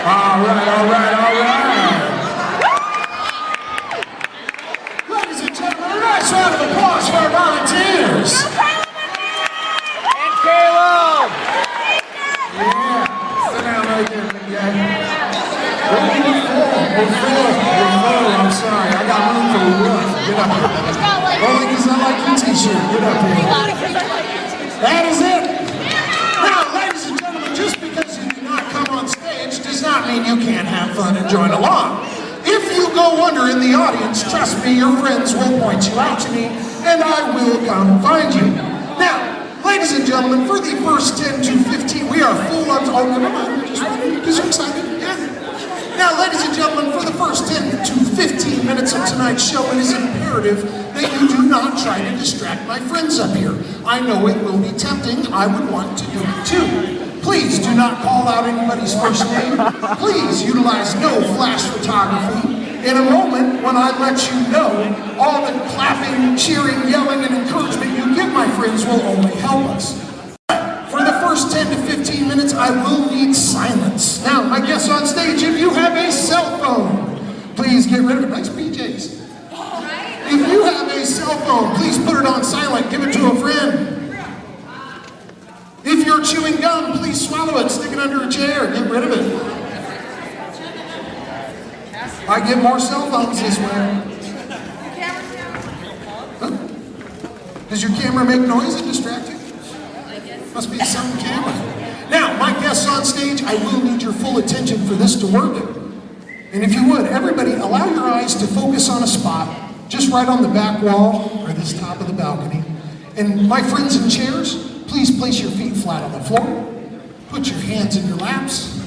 All right, all right, all right. Ladies and gentlemen, a nice round of applause for our volunteers. And Caleb. Yeah, sit down right there, big guy. We're full. I'm sorry. I got room for one. Get up here. Only because I like your t-shirt. Get up here. That is it. Now, ladies and gentlemen, just because you do not come on stage does not mean you can't have fun and join along. If you go under in the audience, trust me, your friends will point you out to me, and I will come find you. Now, ladies and gentlemen, for the first 10 to 15, we are full on. Oh, never mind. Just because you're excited. Yeah. Now, ladies and gentlemen, for the first 10 to 15 minutes of tonight's show, it is imperative that you do not try to distract my friends up here. I know it will be tempting. I would want to do it too. Please do not call out anybody's first name. Please utilize no flash photography. In a moment, when I let you know, all the clapping, cheering, yelling, and encouragement you give my friends will only help us. For the first 10 to 15 minutes, I will need silence. Now, my guests on stage, if you have a cell phone, please get rid of it. Nice PJs. If you have a cell phone, please put it on silent. Give it to a friend. If you're chewing gum, please swallow it. Stick it under a chair. Get rid of it. I get more cell phones this way. Huh? Does your camera make noise and distract you? Must be some camera. Now, my guests on stage, I will need your full attention for this to work. And if you would, everybody, allow your eyes to focus on a spot, just right on the back wall or this top of the balcony. And my friends in chairs, please place your feet flat on the floor. Put your hands in your laps.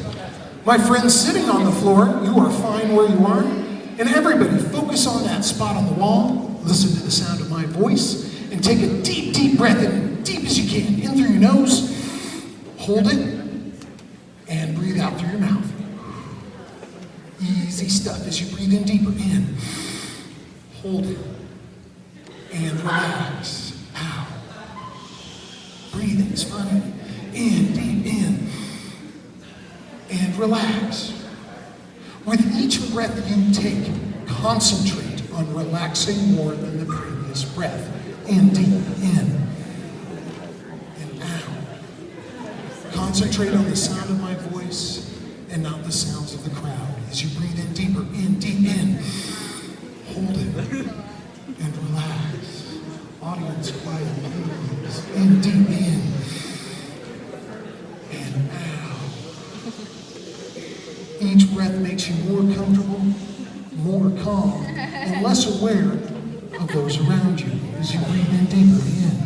My friends sitting on the floor, you are fine where you are. And everybody, focus on that spot on the wall. Listen to the sound of my voice. And take a deep, deep breath in, deep as you can. In through your nose, hold it, and breathe out through your mouth. Easy stuff as you breathe in deeper. In, hold it, and relax. Out. Breathing is funny. In, deep in, and relax. With each breath you take, concentrate on relaxing more than the previous breath. In, deep, in, and out. Concentrate on the sound of my voice and not the sounds of the crowd. As you breathe in deeper, in, deep, in, hold it, and relax. Audience, quiet, please. In, deep, in, and out. Each breath makes you more comfortable, more calm, and less aware of those around you. As you breathe in deeper, in,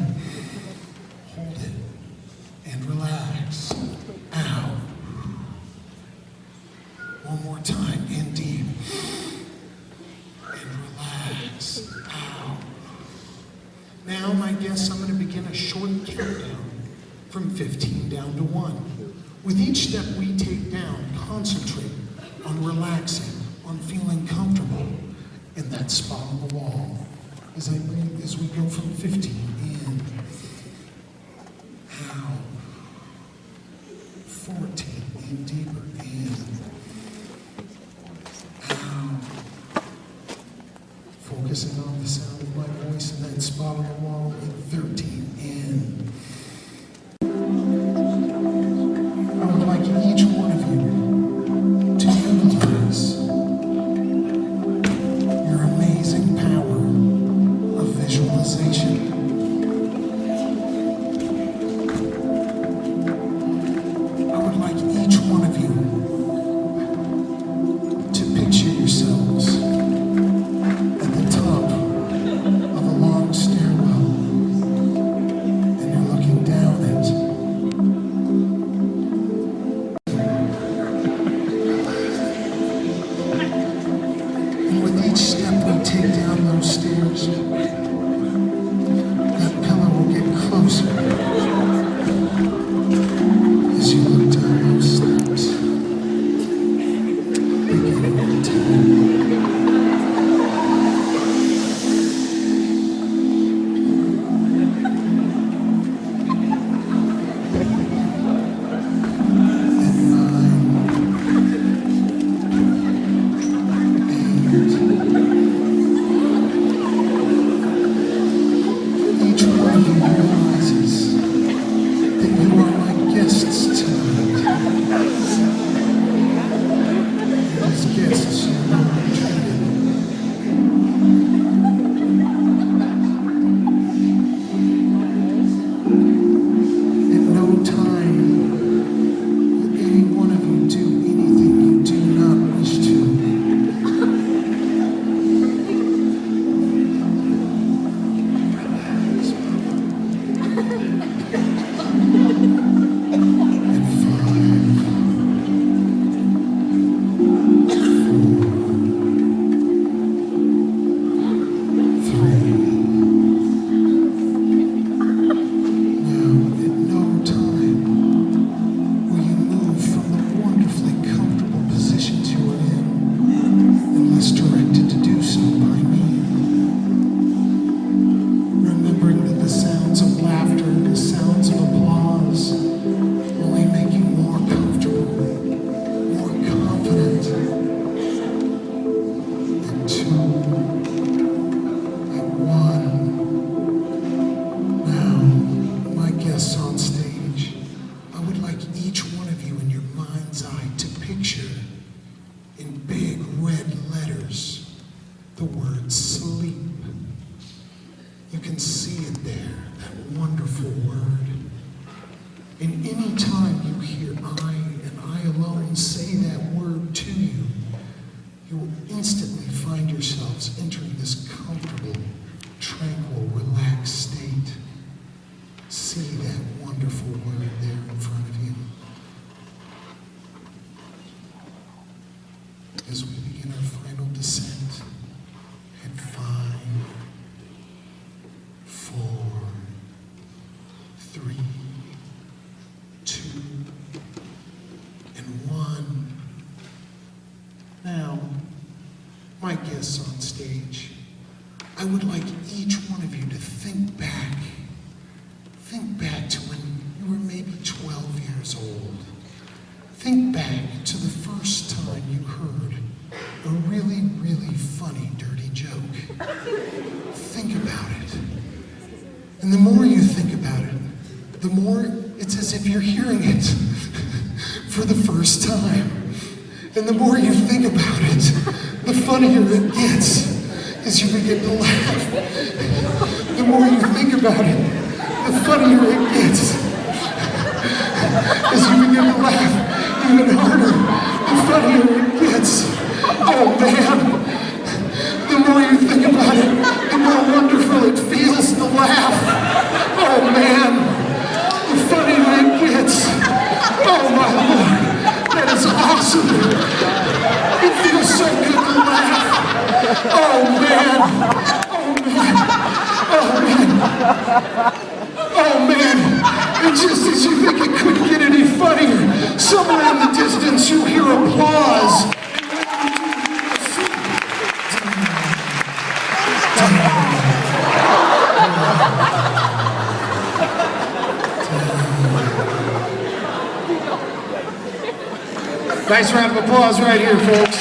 hold it, and relax. Out. One more time, in deep, and relax. Out. Now, my guests, I'm going to begin a short countdown from 15 down to 1. With each step we take down, concentrate on relaxing, on feeling comfortable in that spot on the wall. As I breathe, as we go from 15, in, out, 14, in deeper, in, out, focusing on the sound of my voice in that spot on the wall, in 13, in. I would like each one of you to utilize your amazing power of visualization. I would like each one of you to picture yourselves at the top of a long stairwell. picture in big red letters the word sleep. You can see it there, that wonderful word. And any time you hear I and I alone say that word to you, you will instantly find yourselves entering this comfortable, tranquil, relaxed state. See that wonderful word there in front of you. As we begin our final descent at 5, 4, 3, 2, and 1. Now, my guests on stage, I would like each one of you to think back to when you were maybe 12 years old. Think back to the first time you heard a really, really funny, dirty joke. Think about it. And the more you think about it, the more it's as if you're hearing it for the first time. And the more you think about it, the funnier it gets as you begin to laugh. The more you think about it, the funnier it gets as you begin to laugh even harder. The funnier it gets. Oh man! The more you think about it, the more wonderful it feels to laugh. Oh man! The funnier it gets. Oh my Lord! That is awesome! It feels so good to laugh. Oh man! Oh man! Oh man! Oh man! And just as you think it couldn't get any funnier, somewhere in the distance you hear applause. Nice round of applause right here, folks.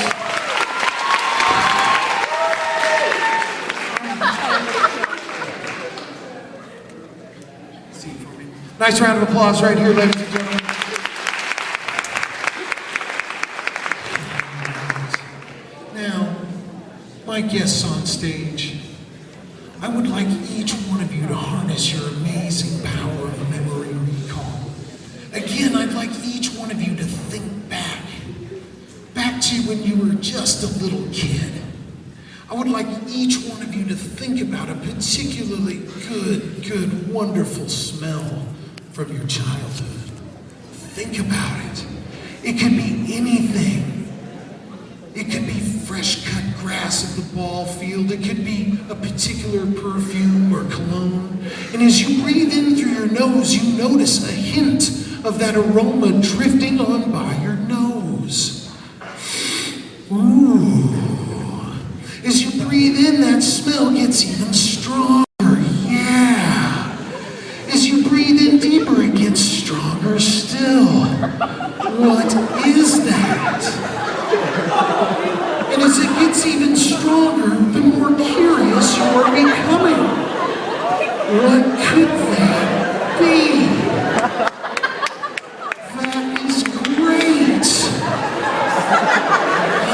Nice round of applause right here, ladies and gentlemen. Now, my guests on stage, I would like each one of you to harness your amazing power of memory recall. Again, I'd like each one of you to think back to when you were just a little kid. I would like each one of you to think about a particularly good, wonderful smell from your childhood. Think about it. It could be anything. It could be fresh cut grass at the ball field. It could be a particular perfume or cologne. And as you breathe in through your nose, you notice a hint of that aroma drifting on by your nose. Ooh. As you breathe in, that smell gets even stronger. Yeah. As you breathe in deeper, it gets stronger still. What is that? And as it gets even stronger, the more curious you are becoming. What could that be? That is great.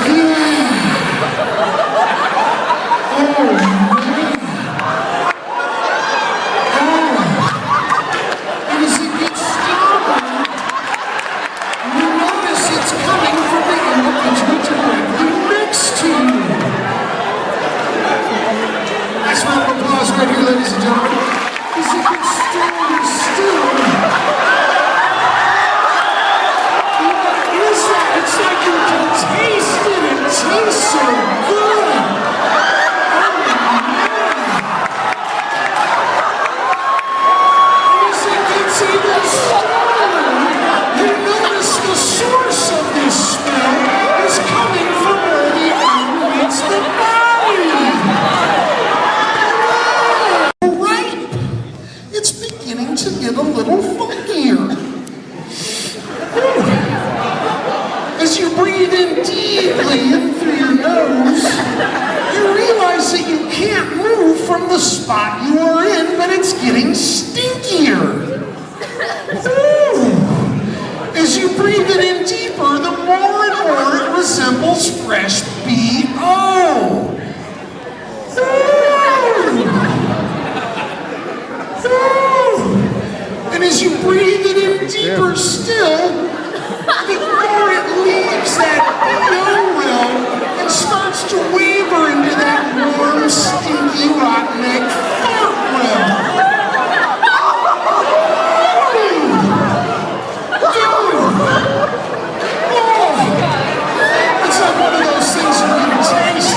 Yeah. Oh, man. Oh. And as it gets stronger, you notice it's coming from the individual directly next to you. Nice round of applause right here, ladies and gentlemen. As it gets stronger still. What is that? It's like you can taste it. It tastes so good. Even stronger, you notice the source of this smell is coming from where the air meets the body. Right? It's beginning to get a little funkier. As you breathe in deeply in through your nose, you realize that you can't move from the spot you are in, but it's getting stinkier. Ooh. As you breathe it in deeper, the more and fresh B.O. And as you breathe it in deeper still, before it leaves that B.O. realm and starts to waver into that warm, stinky, rotten egg fart realm. It's like one of those things you can taste.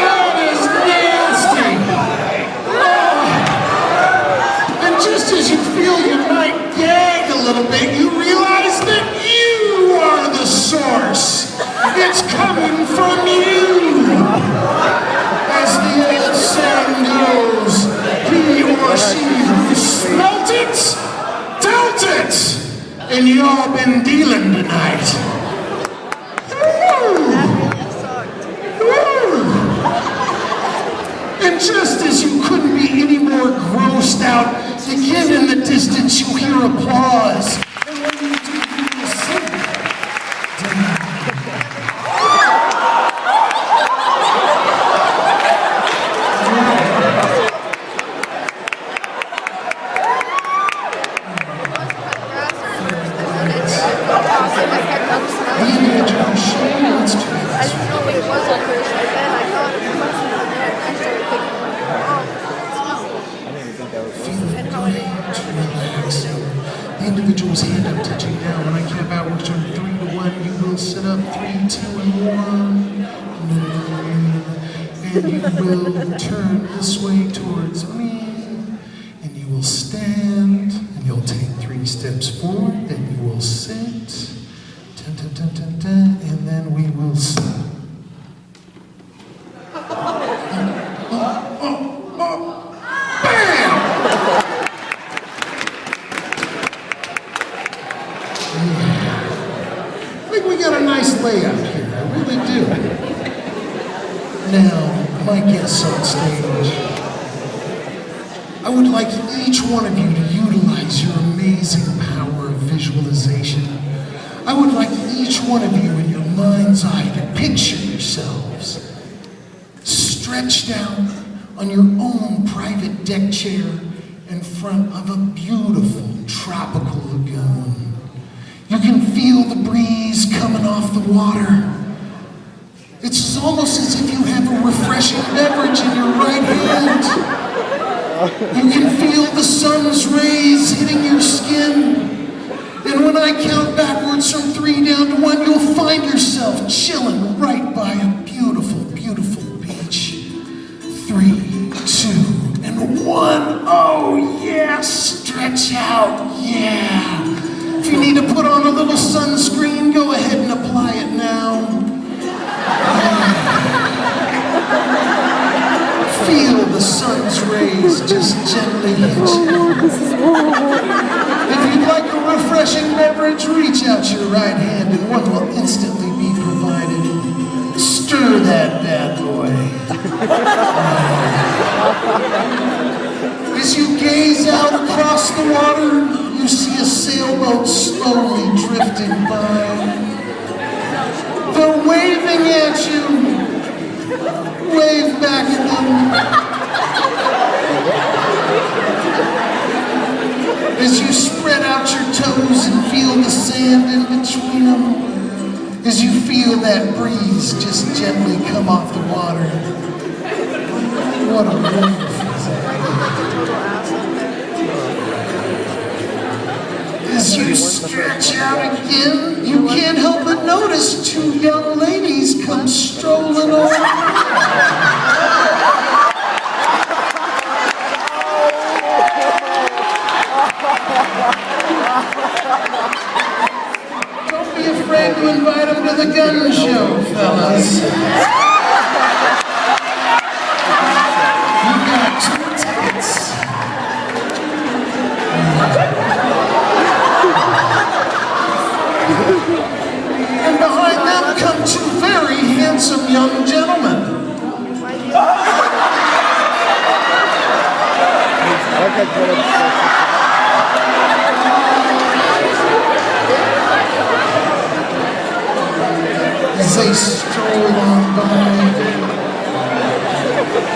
That is nasty. And just as you feel you might gag a little bit, you realize that you are the source. It's coming from you. As the old saying goes, he or she who smelt it, dealt it, and y'all been dealing tonight. And just as you couldn't be any more grossed out, again in the distance you hear applause. And when you do, you will sing. The individual's hand I'm touching now. When I count backwards from 3 to 1, you will sit up 3, 2, and 1. And you will turn this way towards me. And you will stand. And you'll take 3 steps forward. Then you will sit. Dun, dun, dun, dun, dun, and then we will sit. I think we got a nice layout here, I really do. Now, my guests on stage, I would like each one of you to utilize your amazing power of visualization. I would like each one of you in your mind's eye to picture yourselves stretched out on your own private deck chair in front of a beautiful tropical lagoon. You can feel the breeze coming off the water. It's almost as if you have a refreshing beverage in your right hand. You can feel the sun's rays hitting your skin. And when I count backwards from 3 down to 1, you'll find yourself chilling right by a beautiful, beautiful beach. 3, 2, and 1. Oh, yeah, stretch out, yeah. If you need to put on a little sunscreen, go ahead and apply it now. Feel the sun's rays just gently hit you. If you'd like a refreshing beverage, reach out your right hand and one will instantly be provided. Stir that bad boy. As you gaze out across the water, you see a sailboat slowly drifting by. They're waving at you. Wave back at them. As you spread out your toes and feel the sand in between them. As you feel that breeze just gently come off the water. What a wonderful thing. As you stretch out again, you can't help but notice 2 young ladies come strolling over. Don't be afraid to invite them to the gun show, fellas. You got 2 tickets. And behind them come 2 very handsome young gentlemen. as they stroll on by.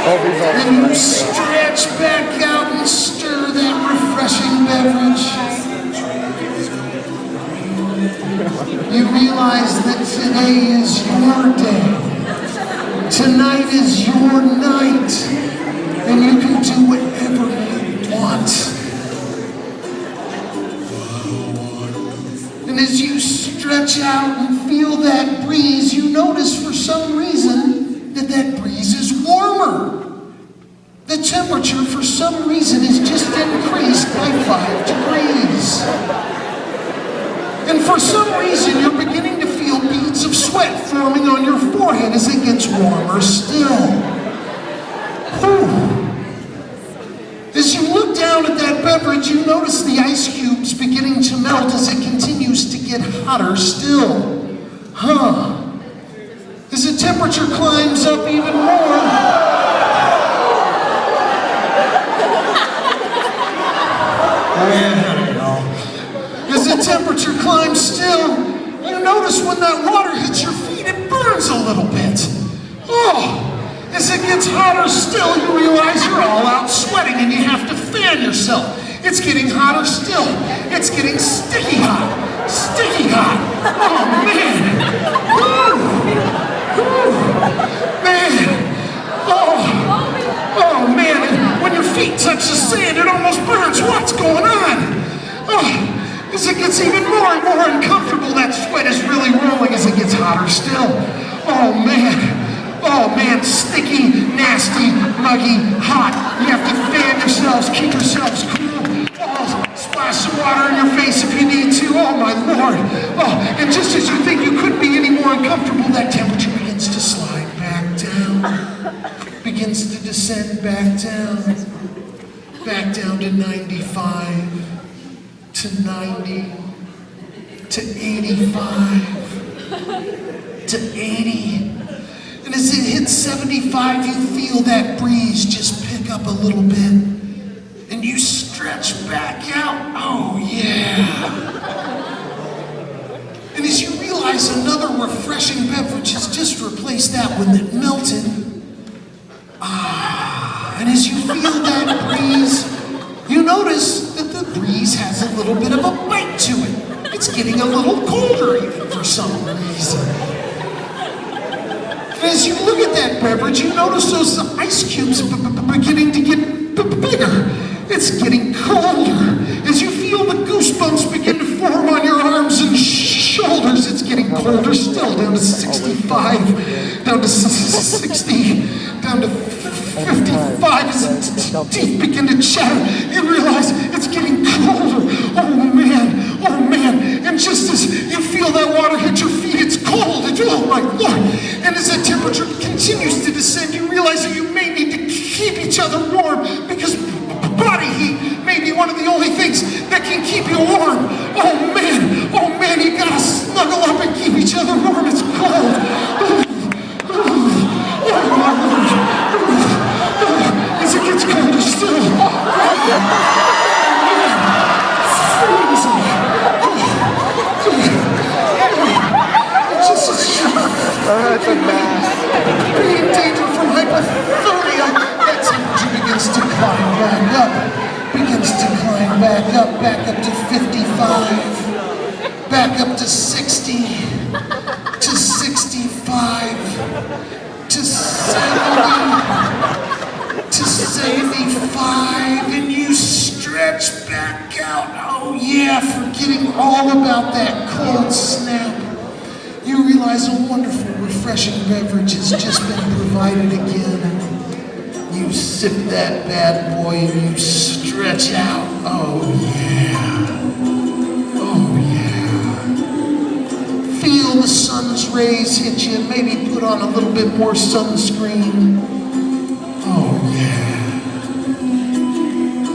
And you stretch back out and stir that refreshing beverage. You realize that today is your day. Tonight is your night. And you can do whatever you want. And as you stretch out and feel that breeze, you notice for some reason that breeze is warmer. The temperature for some reason is just increased by 5 degrees. And for some reason you're beginning to feel beads of sweat forming on your forehead as it gets warmer still. Whew. As you look down at that beverage, you notice the ice cubes beginning to melt as it continues to get hotter still. As the temperature climbs up even more, as the temperature climbs still, you notice when that water hits your feet, it burns a little bit. As it gets hotter still, you realize you're all out sweating and you have to fan yourself. It's getting hotter still. It's getting sticky hot. Sticky hot. Oh, man. Man. Oh, man. And when your feet touch the sand, it almost burns. What's going on? As it gets even more and more uncomfortable, that sweat is really rolling as it gets hotter still. Oh, man. Oh man, sticky, nasty, muggy, hot. You have to fan yourselves, keep yourselves cool. Splash some water in your face if you need to. Oh my Lord. And just as you think you couldn't be any more uncomfortable, that temperature begins to slide back down. Begins to descend back down. Back down to 95, to 90, to 85, to 80. And as it hits 75, you feel that breeze just pick up a little bit. And you stretch back out. Oh, yeah. And as you realize another refreshing beverage has just replaced that one that melted. And as you feel that breeze, you notice that the breeze has a little bit of a bite to it. It's getting a little colder even for some reason. As you look at that beverage, you notice those ice cubes beginning to get bigger. It's getting colder. As you feel the goosebumps begin to form on your arms and shoulders, it's getting colder still, down to 65, down to 60, down to 55. As the teeth begin to chatter, you realize it's getting colder. Oh man. And just as you feel that water hit your feet, it's cold. Oh my Lord. And as the temperature continues to descend, you realize that you may need to keep each other warm because body heat may be one of the only things that can keep you warm. Oh man, you gotta snuggle up and keep each other warm. It's cold. As it gets colder still. It's a mess. Be in danger from hypothermia. That temperature begins to climb back up. Begins to climb back up to 55. Back up to 60. To 65. To 70. To 75. And you stretch back out. Oh yeah, forgetting all about that cold snap. You realize a wonderful, refreshing beverage has just been provided again. You sip that bad boy and you stretch out. Oh yeah. Feel the sun's rays hit you and maybe put on a little bit more sunscreen. Oh yeah.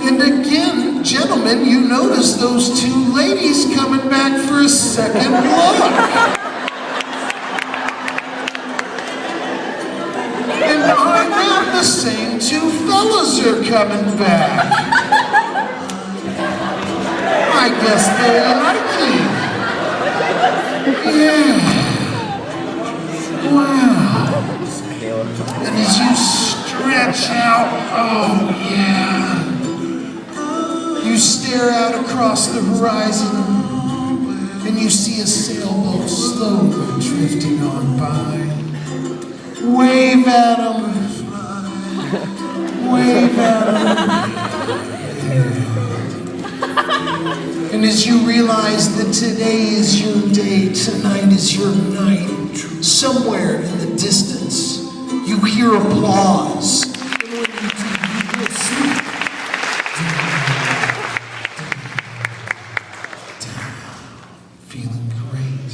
And again, gentlemen, you notice those two ladies coming back for a second look. The same two fellas are coming back. I guess they like you. Yeah. And as you stretch out, oh yeah, you stare out across the horizon and you see a sailboat slowly drifting on by. Wave at them. Wave at them. And as you realize that today is your day, tonight is your night, somewhere in the distance, you hear applause. And when you do, you will see. Feeling great.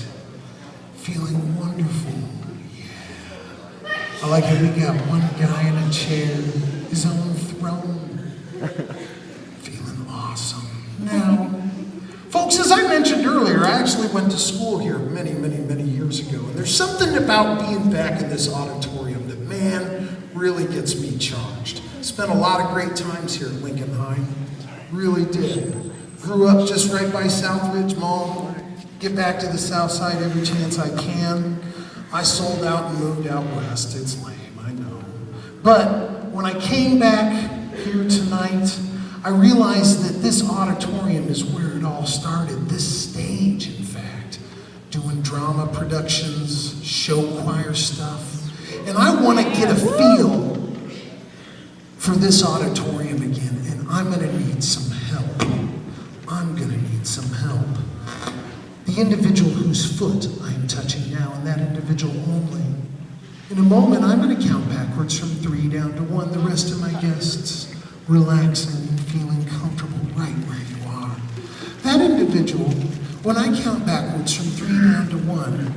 Feeling wonderful. Yeah. I like how we got one guy in a chair, his own throne. Feeling awesome. Now, folks, as I mentioned earlier, I actually went to school here many years ago. And there's something about being back in this auditorium that, man, really gets me charged. Spent a lot of great times here at Lincoln High. Really did. Grew up just right by Southridge Mall. Get back to the South Side every chance I can. I sold out and moved out west. It's lame, I know. But when I came back here tonight, I realized that this auditorium is where it all started, this stage, in fact, doing drama productions, show choir stuff. And I want to get a feel for this auditorium again, and I'm going to need some help. I'm going to need some help. The individual whose foot I am touching now, and that individual only. In a moment, I'm going to count backwards from 3 down to 1. The rest of my guests relaxing and feeling comfortable right where you are. That individual, when I count backwards from 3 down to 1,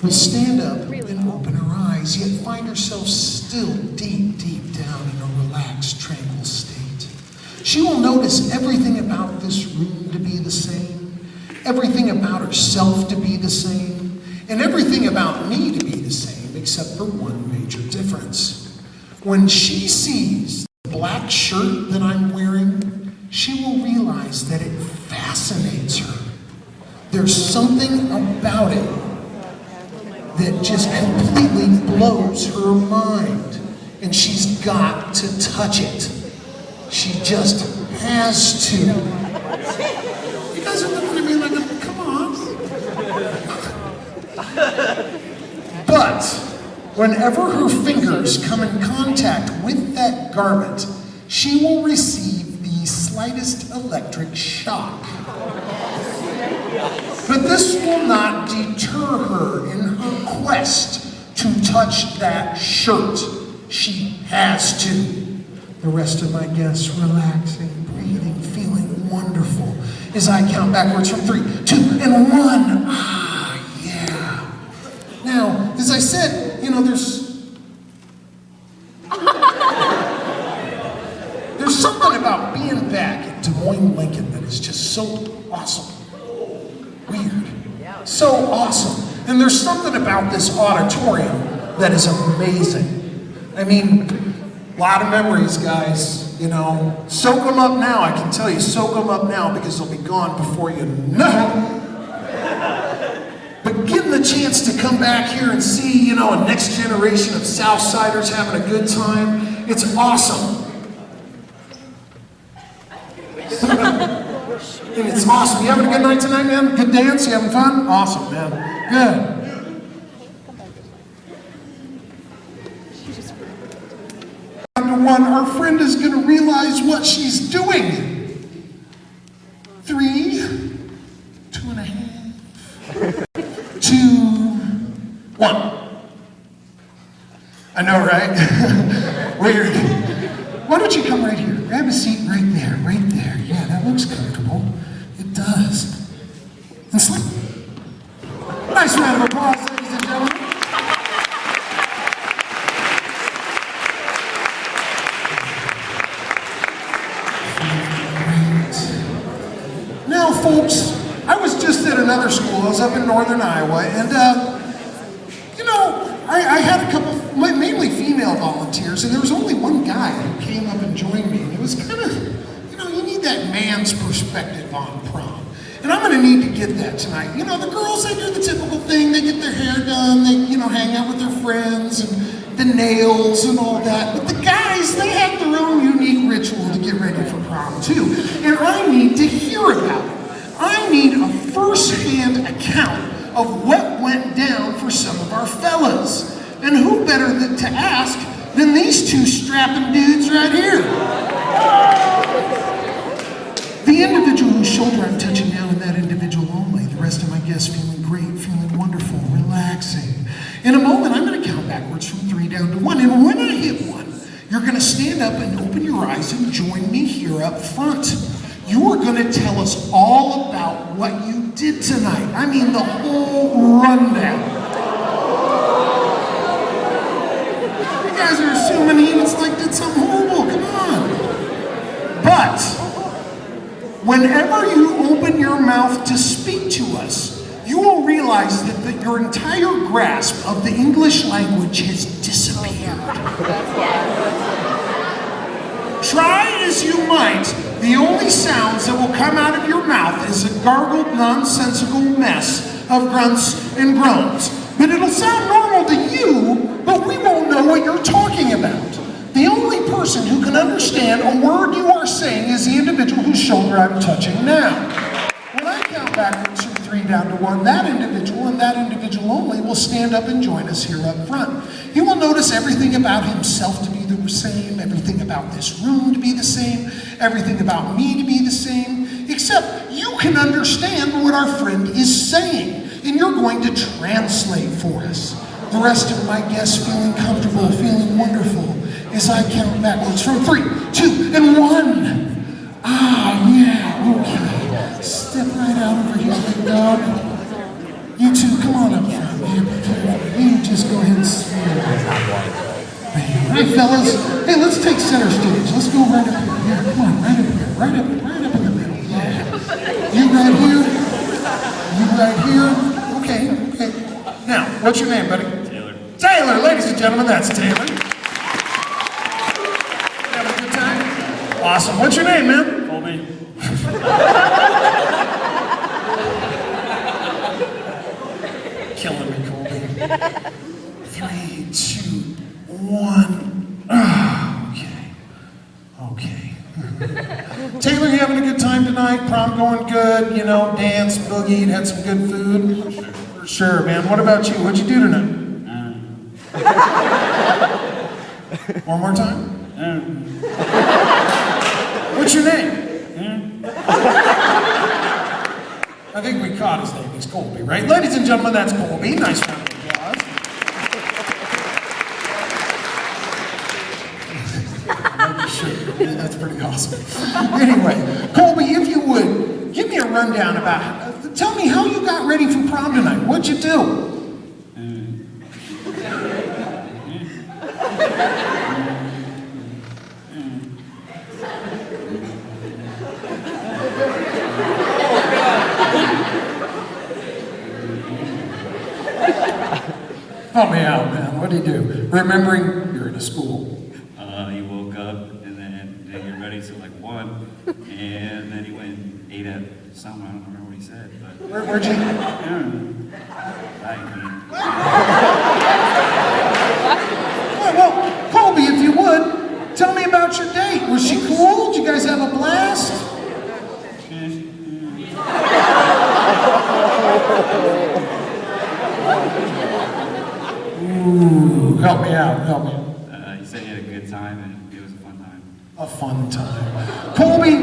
will stand up and open her eyes, yet find herself still deep down in a relaxed, tranquil state. She will notice everything about this room to be the same, everything about herself to be the same, and everything about me to be the same, except for one major difference. When she sees black shirt that I'm wearing, she will realize that it fascinates her. There's something about it that just completely blows her mind, and she's got to touch it. She just has to. You guys are looking at me like, come on. But whenever her fingers come in contact with that garment, she will receive the slightest electric shock. But this will not deter her in her quest to touch that shirt. She has to. The rest of my guests relaxing, breathing, feeling wonderful as I count backwards from 3, 2, and 1. Ah, yeah. Now, as I said, you know, there's something about being back at Des Moines, Lincoln that is just so awesome. Weird. So awesome. And there's something about this auditorium that is amazing. I mean, a lot of memories, guys. You know, soak them up now. I can tell you, soak them up now because they'll be gone before you know it. But getting the chance to come back here and see, you know, a next generation of Southsiders having a good time, it's awesome. And it's awesome. You having a good night tonight, man? Good dance? You having fun? Awesome, man. Good. After 1, our friend is going to realize what she's doing. 3, 2.5, 2, 1. I know, right? Weird. Why don't you come right here? Grab a seat right there, right there. Yeah, that looks comfortable. It does. And sleep. Nice round of applause, ladies and gentlemen. Now, folks, I was just at another school. I was up in northern Iowa, and, you know, I had a couple, mainly female volunteers, and there was only one guy who came up and joined me, and it was kind of, you know, you need that man's perspective on prom. And I'm going to need to get that tonight. You know, the girls, they do the typical thing. They get their hair done. They, you know, hang out with their friends, and the nails and all that. But the guys, they have their own unique ritual to get ready for prom too. And I need to hear about it. I need a first-hand account of what went down for some of our fellas. And who better to ask than these two strapping dudes right here? The individual whose shoulder I'm touching now, and that individual only. The rest of my guests feeling great, feeling wonderful, relaxing. In a moment, I'm going to count backwards from 3 down to 1. And when I hit 1, you're going to stand up and open your eyes and join me here up front. You are going to tell us all about what you did tonight. I mean, the whole rundown. You guys are assuming he was like did something horrible. Come on. But whenever you open your mouth to speak to us, you will realize that your entire grasp of the English language has disappeared. Try as you might, the only sounds that will come out of your mouth is a gargled, nonsensical mess of grunts and groans. But it'll sound normal to you, but we won't know what you're talking about. The only person who can understand a word you are saying is the individual whose shoulder I'm touching now. When I count backwards from 3 down to 1, that individual and that individual only will stand up and join us here up front. He will notice everything about himself to be the same, everything about this room to be the same, everything about me to be the same, except you can understand what our friend is saying, and you're going to translate for us. The rest of my guests feeling comfortable, feeling wonderful, as I count backwards from 3, 2, and 1. Ah, yeah, okay. Step right out over here, big dog. You two, come on up front. You just go ahead and stand. Hey, fellas. Hey, let's take center stage. Let's go right up here. Yeah, come on, right up here. Right up in the middle. Yeah. You right here. You right here. Okay. Now, what's your name, buddy? Taylor. Taylor, ladies and gentlemen, that's Taylor. Having a good time? Awesome. What's your name, man? Colby. Killing me, Colby. 3, 2, 1. Okay. Taylor, you having a good time tonight? Prom going good? You know, dance, boogied, had some good food? For sure, man. What about you? What'd you do tonight? One more time? What's your name? I think we caught his name. He's Colby, right? Ladies and gentlemen, that's Colby. Nice round of applause. Yeah, that's pretty awesome. Anyway, Colby, if you would, give me a rundown about, tell me how you got ready for prom tonight. What'd you do? Help me out, man. What do you do? Remembering you're in a school. He woke up and then didn't get ready till like 1, and then he went and ate at something. I don't remember what he said, but Where'd you? Well, Colby, if you would, tell me about your date. Was she cool? Did you guys have a blast? Ooh, help me out. He said he had a good time, and it was a fun time. A fun time. Colby,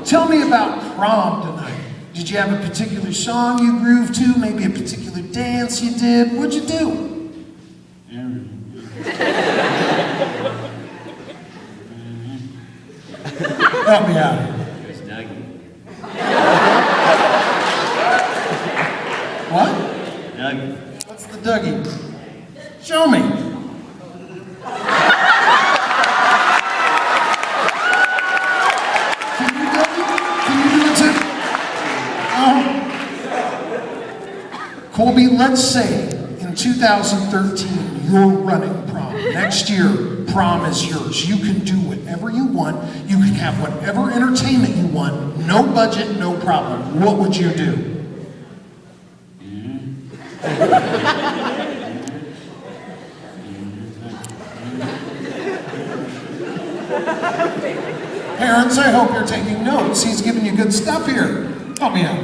tell me about prom tonight. Did you have a particular song you grooved to? Maybe a particular dance you did? What'd you do? Help me out. It was Dougie. What? Dougie. What's the Dougie? Show me. Can you do it too? Colby, let's say in 2013 you're running prom. Next year, prom is yours. You can do whatever you want. You can have whatever entertainment you want. No budget, no problem. What would you do? parents, I hope you're taking notes. He's giving you good stuff here. Help me out.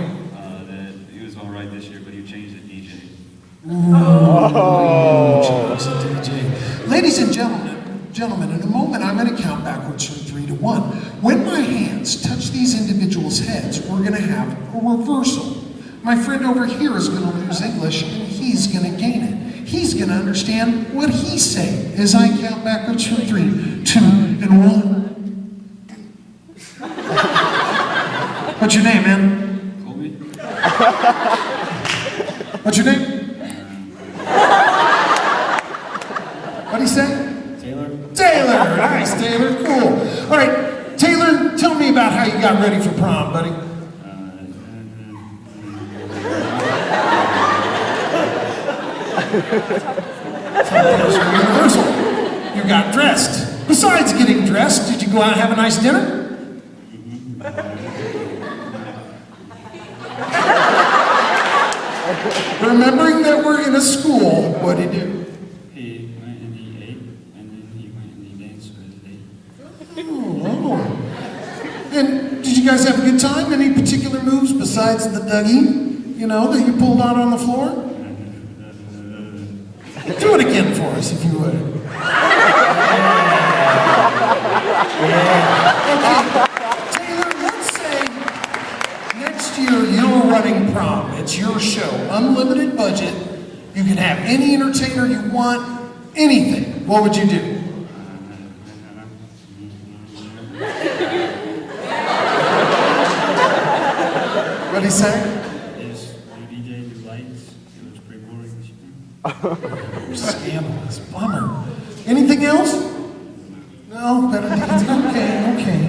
That he was all right this year, but you changed the DJ. DJ. Ladies and gentlemen, in a moment I'm going to count backwards from 3 to 1. When my hands touch these individuals' heads, we're going to have a reversal. My friend over here is going to lose English, and he's going to gain it. He's going to understand what he's saying as I count backwards from 3, 2, and 1. What's your name, man? Colby? What's your name? What'd he say? Taylor? Taylor! Nice, Taylor. Cool. All right, Taylor, tell me about how you got ready for prom, buddy. Universal. You got dressed. Besides getting dressed, did you go out and have a nice dinner? Remembering that we're in a school, what did he do? He went and he ate, and then he went and he danced with his date. Oh. And did you guys have a good time? Any particular moves besides the Dougie, you know, that you pulled out on the floor? Do it again for us, if you would. Okay. Taylor, let's say next year you're running prom. It's your show, unlimited budget. You can have any entertainer you want, anything. What would you do? What'd he say? Yes, DJ do lights. It was pretty boring this year. Scandalous. Bummer. Anything else? No? Better needs. Okay.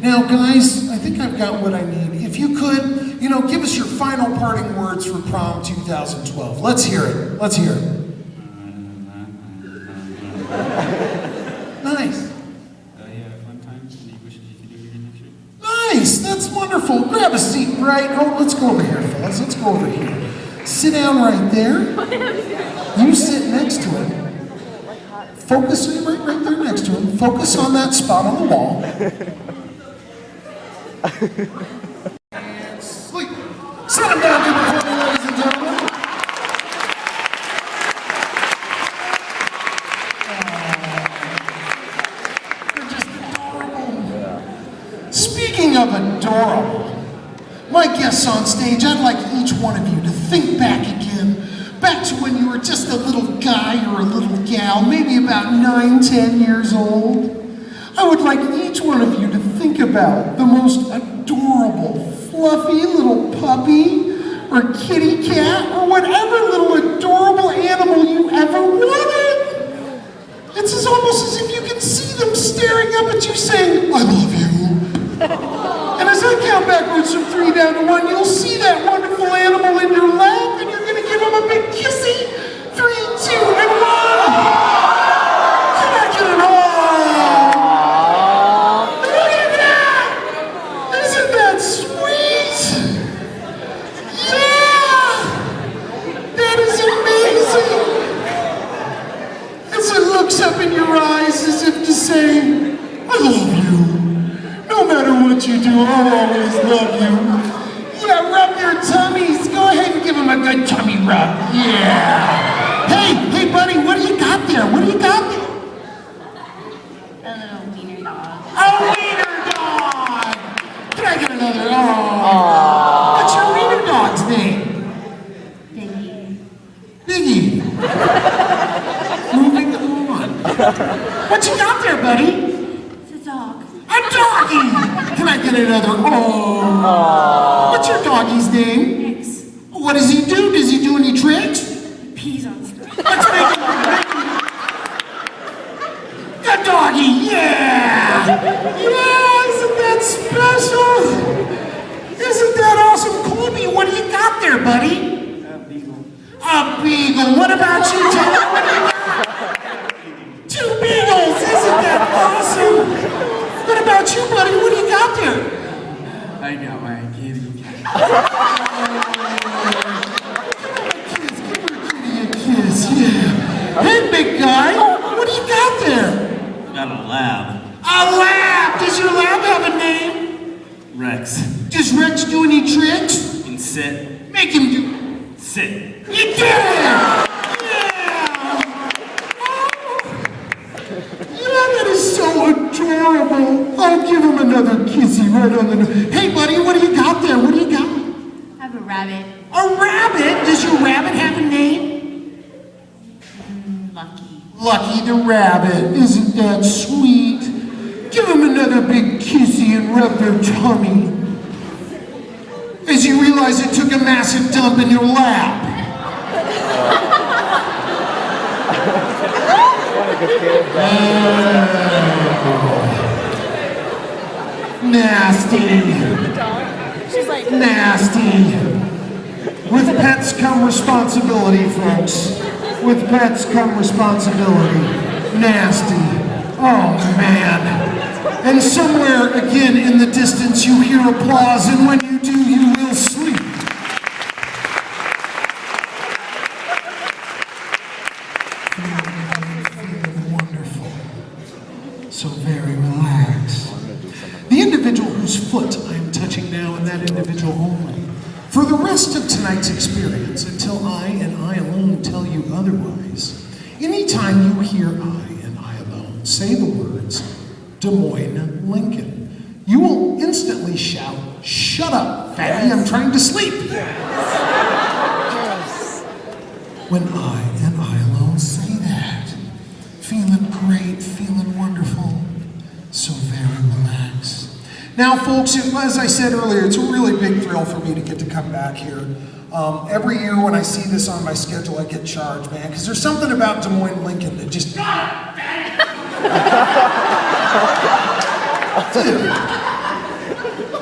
Now, guys, I think I've got what I need. If you could, you know, give us your final parting words for prom 2012. Let's hear it. Nice. Yeah, fun times, and he wishes you could do it again next year. Nice. That's wonderful. Grab a seat, right? Oh, let's go over here, fellas. Let's go over here. Sit down right there. You sit next to him. Focus right there next to him. Focus on that spot on the wall. And sleep. Sit him down here before me, ladies and gentlemen. They're just adorable. Speaking of adorable, my guests on stage, I'd like each one of you to think back again. Back to when you were just a little guy or a little gal, maybe about 9, 10 years old. I would like each one of you to think about the most adorable, fluffy little puppy or kitty cat or whatever little adorable animal you ever wanted. It's almost as if you can see them staring up at you saying, I love you. And as I count backwards from 3 down to 1, you'll see that wonderful animal in your lap and you're going to give him a big kissy. 3, 2, and 1. Can I get it all? Look at that! Isn't that sweet? Yeah! That is amazing! As it looks up in your eyes as if to say, I love you. No matter what you do, I'll always love you. Yeah, rub your tummies. Go ahead and give him a good tummy rub. Yeah. Hey, buddy, what do you got there? What do you got there? A little wiener dog. A wiener dog! Can I get another? Oh. What's your wiener dog's name? Biggie. Biggie. Moving on. What you got there, buddy? It's a dog. A doggy! Can I get another? Oh. What's your doggy's name? X. What does he do? Does he do any tricks? Peas on stuff. Let's make it. A doggy, yeah! Yeah, isn't that special? Isn't that awesome? Colby, what do you got there, buddy? Beagle. A beagle. What about you, Taylor? What do you got? 2 beagles. Isn't that awesome? What about you, buddy? What do you got there? I got my kitty cat. Give her kitty a kiss, yeah. Hey, big guy, what do you got there? Got a lab. A lab! Does your lab have a name? Rex. Does Rex do any tricks? You can sit. Make him do. Sit. You did it! Yeah! Yeah, that is so adorable. I'll give him another kissy right on the nose. Hey, buddy, what do you got there? What do you got? I have a rabbit. A rabbit? Does your rabbit have a name? Lucky. Lucky the rabbit. Isn't that sweet? Give him another big kissy and rub their tummy. As you realize it took a massive dump in your lap. Nasty. Nasty. With pets come responsibility, folks. With pets come responsibility. Nasty. Oh, man. And somewhere, again, in the distance, you hear applause, and when you do, you will sleep. Feeling wonderful. So very relaxed. The individual whose foot I am touching now, and that individual only, for the rest of tonight's experience, until I and I alone tell you otherwise, anytime you hear I and I alone say the words Des Moines, Lincoln, you will instantly shout, "Shut up, fatty, I'm trying to sleep." When I and I alone say that, feeling great, feeling wonderful, so very relaxed. Now, folks, as I said earlier, it's a really big thrill for me to get to come back here. Every year when I see this on my schedule, I get charged, man, because there's something about Des Moines, Lincoln that just... Dude.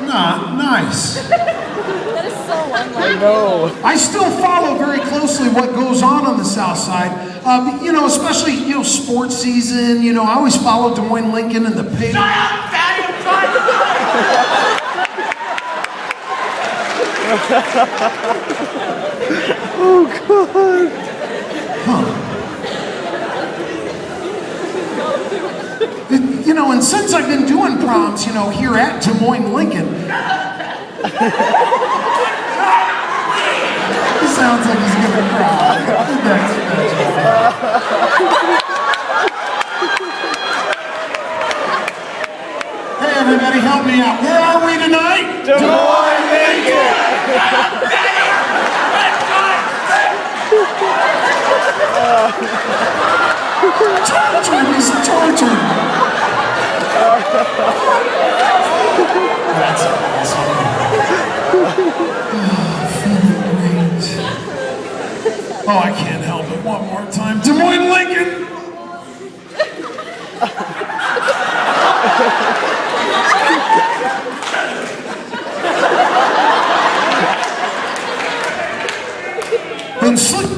Not nice. That is so unlike I know. I still follow very closely what goes on the South Side. You know, especially, you know, sports season. You know, I always follow Des Moines, Lincoln, and the pig. Shut up, fatty, I'm trying Oh, God. Huh. You know, and since I've been doing proms, you know, here at Des Moines, Lincoln, he sounds like he's gonna cry. That's Hey, everybody, help me out. Where are we tonight? Des Moines, Lincoln. Torture, he's tortured. That's awesome. Oh, feeling great. Oh, I can't help it. One more time. Des Moines, Lincoln. Then sleep.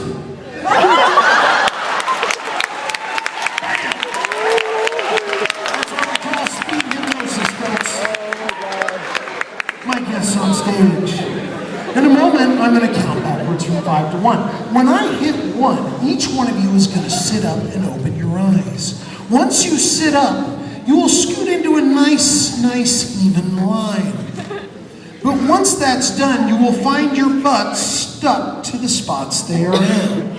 My guests on stage. In a moment, I'm going to count backwards from 5 to 1. When I hit 1, each one of you is going to sit up and open your eyes. Once you sit up, you will scoot into a nice, even line. But once that's done, you will find your butt stuck to the spots they are in.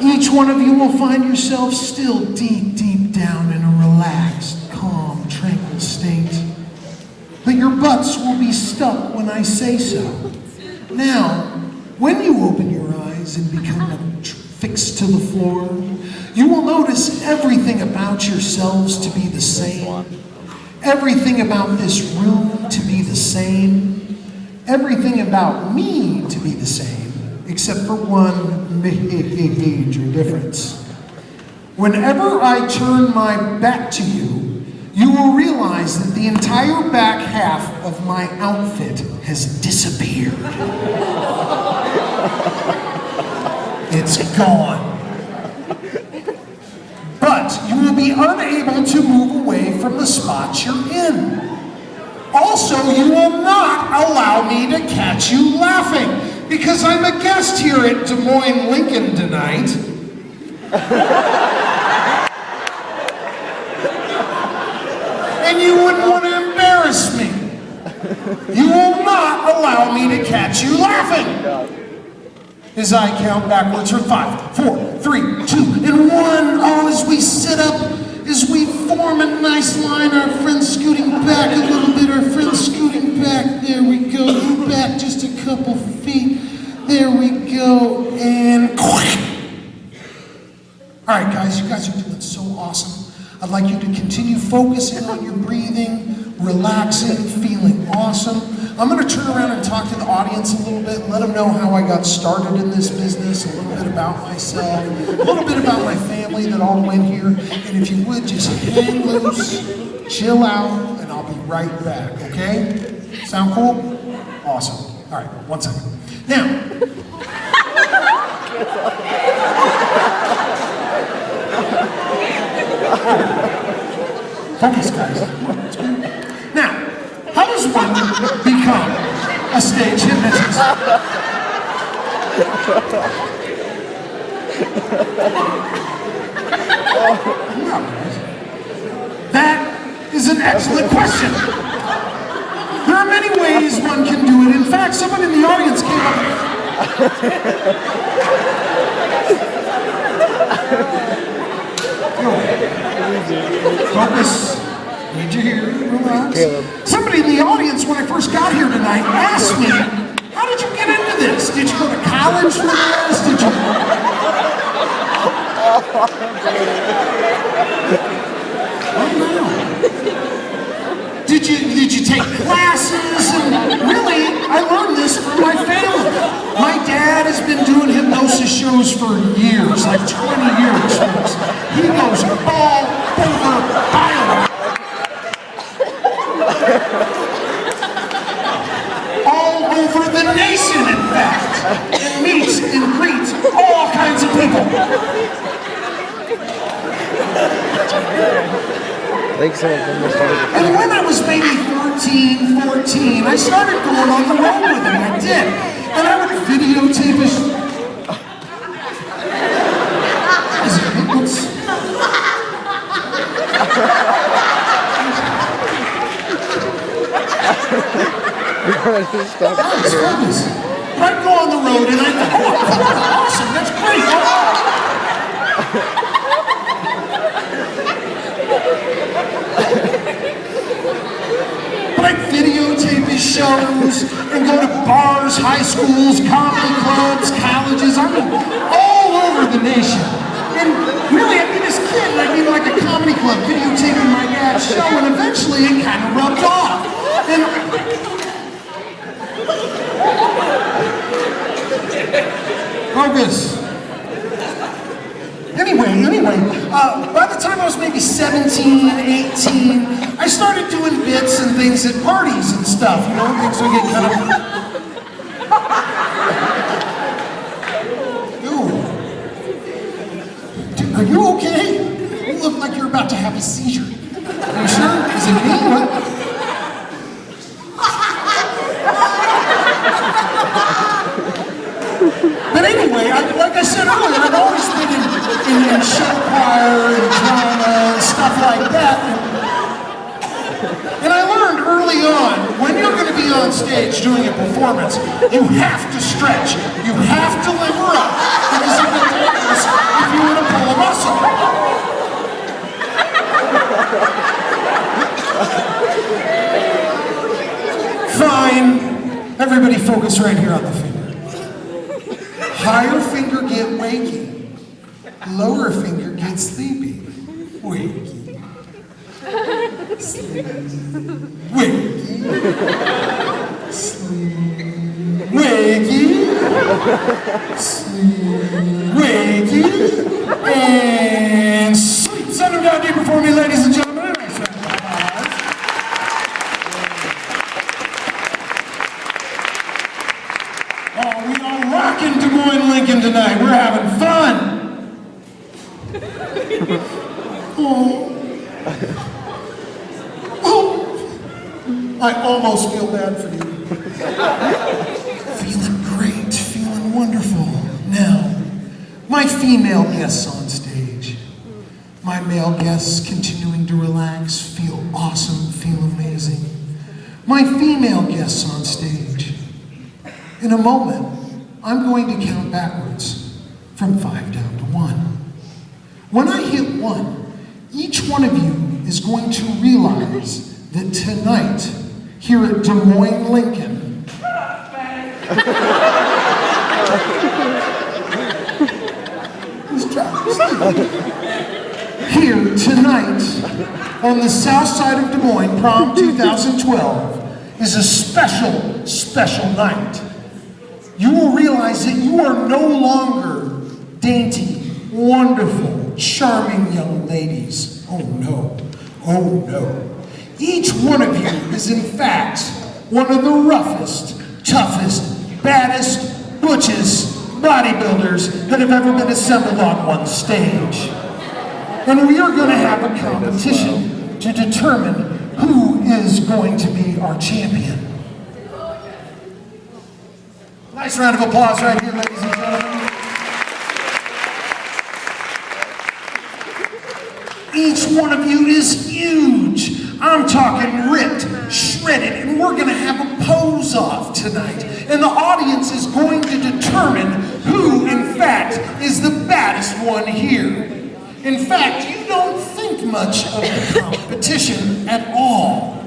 Each one of you will find yourself still deep down in a relaxed, calm, tranquil state. But your butts will be stuck when I say so. Now, when you open your eyes and become fixed to the floor, you will notice everything about yourselves to be the same. Everything about this room to be the same. Everything about me to be the same, except for one major difference. Whenever I turn my back to you, you will realize that the entire back half of my outfit has disappeared. It's gone. But you will be unable to move away from the spots you're in. Also, you will not allow me to catch you laughing, because I'm a guest here at Des Moines, Lincoln tonight. And you wouldn't want to embarrass me. You will not allow me to catch you laughing. As I count backwards from 5, 4, 3, 2, and 1. Oh, as we sit up, as we form a nice line, our friends scooting back a little bit, our friends scooting back. There we go. Go back just a couple feet. There we go. And all right, guys, you guys are doing so awesome. I'd like you to continue focusing on your breathing, relaxing, feeling awesome. I'm going to turn around and talk to the audience a little bit, let them know how I got started in this business, a little bit about myself, a little bit about my family that all went here. And if you would, just hang loose, chill out, and I'll be right back, okay? Sound cool? Awesome. All right, 1 second. Now, focus, guys. Now, how does one become a stage hypnotist? That is an excellent question. There are many ways one can do it. In fact, someone in the audience came up. Focus. Need you here. Relax. Somebody in the audience, when I first got here tonight, asked me, how did you get into this? Did you go to college for this? Did you... Oh, no. Did you take classes? And really, I learned this from my family. My dad has been doing hypnosis shows for years, like 20 years. He goes all over Iowa. All over the nation, in fact. And meets and greets all kinds of people. And when I was maybe 13, 14, I started going on the road with him. I did. And I would videotape his... I'd go on the road and I'd go, oh, awesome, that's great. But I'd videotape his shows and go to bars, high schools, comedy clubs, colleges, I mean, all over the nation. And really, I'd be this kid, and I'd be like a comedy club videotaping my dad's show, and eventually it kind of rubbed off. And focus. Anyway, by the time I was maybe 17, 18, I started doing bits and things at parties and stuff, you know, things would get kind of... Are you okay? You look like you're about to have a seizure. Are you sure? Is it me? What? But anyway, like I said earlier, I've always been in show choir and drama and stuff like that. And I learned early on, when you're going to be on stage doing a performance, you have to stretch. You have to liver up. Because you can take this if you want to pull a muscle. Fine. Everybody focus right here on the finger. Higher finger get wakey. Lower finger get sleepy. Wakey. Sleep. Wakey. Sleep. Wakey. Sleep. Wakey. And sleep. Send them down deep before me, ladies and gentlemen. Rockin' Des Moines, Lincoln tonight. We're having fun. I almost feel bad for you. Feeling great, feeling wonderful. Now, my female guests on stage. My male guests continuing to relax, feel awesome, feel amazing. my female guests on stage. In a moment, I'm going to count backwards from 5 down to 1. When I hit 1, each one of you is going to realize that tonight, here at Des Moines, Lincoln, here tonight, on the south side of Des Moines, Prom 2012, is a special, special night. You will realize that you are no longer dainty, wonderful, charming young ladies. Oh no, oh no. Each one of you is in fact one of the roughest, toughest, baddest, butchest bodybuilders that have ever been assembled on one stage. And we are going to have a competition to determine who is going to be our champion. Nice round of applause right here, ladies and gentlemen. Each one of you is huge. I'm talking ripped, shredded, and we're going to have a pose-off tonight. And the audience is going to determine who, in fact, is the baddest one here. In fact, you don't think much of the competition at all.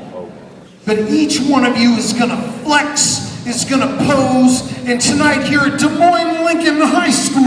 But each one of you is going to flex, is going to pose, and tonight here at Des Moines Lincoln High School,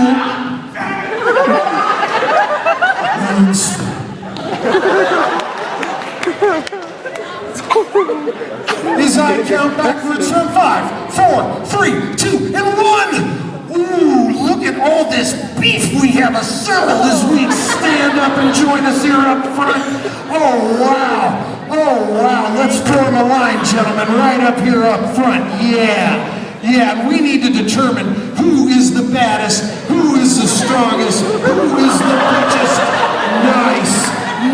as I count backwards from 5, 4, 3, 2, and 1. Ooh, look at all this beef we have assembled as we stand up and join us here up front. Oh, wow. Oh, wow. Let's form a line, gentlemen, right up here up front. Yeah. Yeah, we need to determine who is the baddest, who is the strongest, who is the richest. Nice,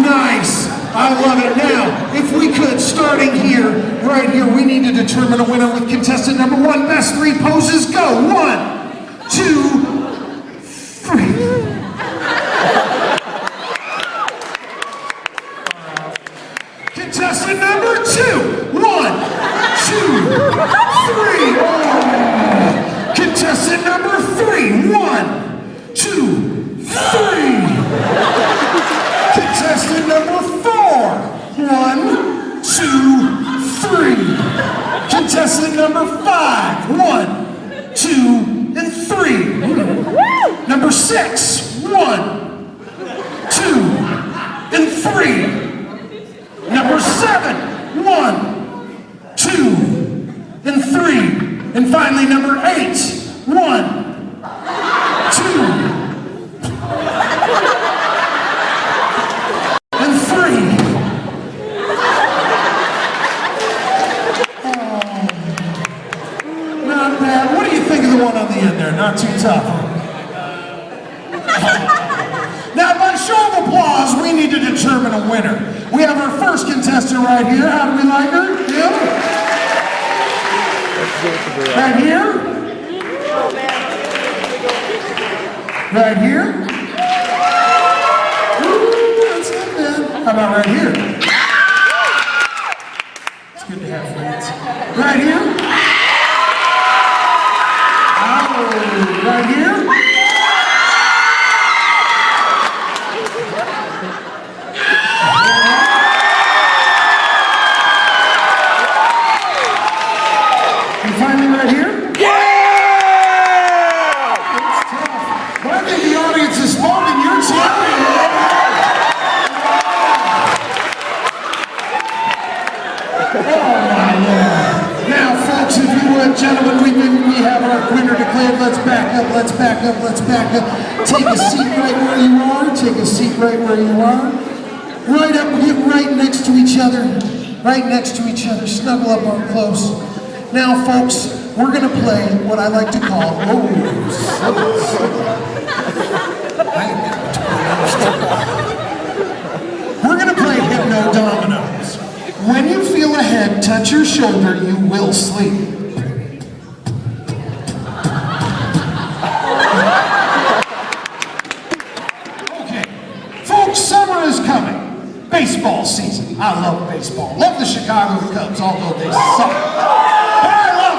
nice. I love it. Now, if we could, starting here, right here, we need to determine a winner with contestant number 1. Best 3 poses, go. 1, 2, 3. Contestant number 2. 1, 2, 3. Oh. Contestant number 3. 1, 2, 3. Contestant number 4. 1, 2, 3. Contestant number 5. 1, 2, and 3. Number 6. 1, 2, and 3. Number 7. 1, 2, and 3. And finally, number 8. 1, 2. One on the end there, not too tough. Now, by show of applause, we need to determine a winner. We have our first contestant right here. How do we like her? Jim? Right here? Right here? Ooh, that's it, man. How about right here? It's good to have friends. Right here? Right here? And finally right here? Yeah! It's tough. But I think the audience is voting your champion. Oh my Lord. Now folks, if you would, gentlemen, we have our winner declared. Let's back up, let's back up, let's back up. Take a seat right where you are. Take a seat right where you are. Right up, get right next to each other. Right next to each other. Snuggle up on close. Now, folks, we're going to play what I like to call, we're going to play Hypno Dominoes. When you feel a head touch your shoulder, you will sleep. Okay, folks, summer is coming. baseball season. I love baseball. Love the Chicago Cubs, although they suck. But I love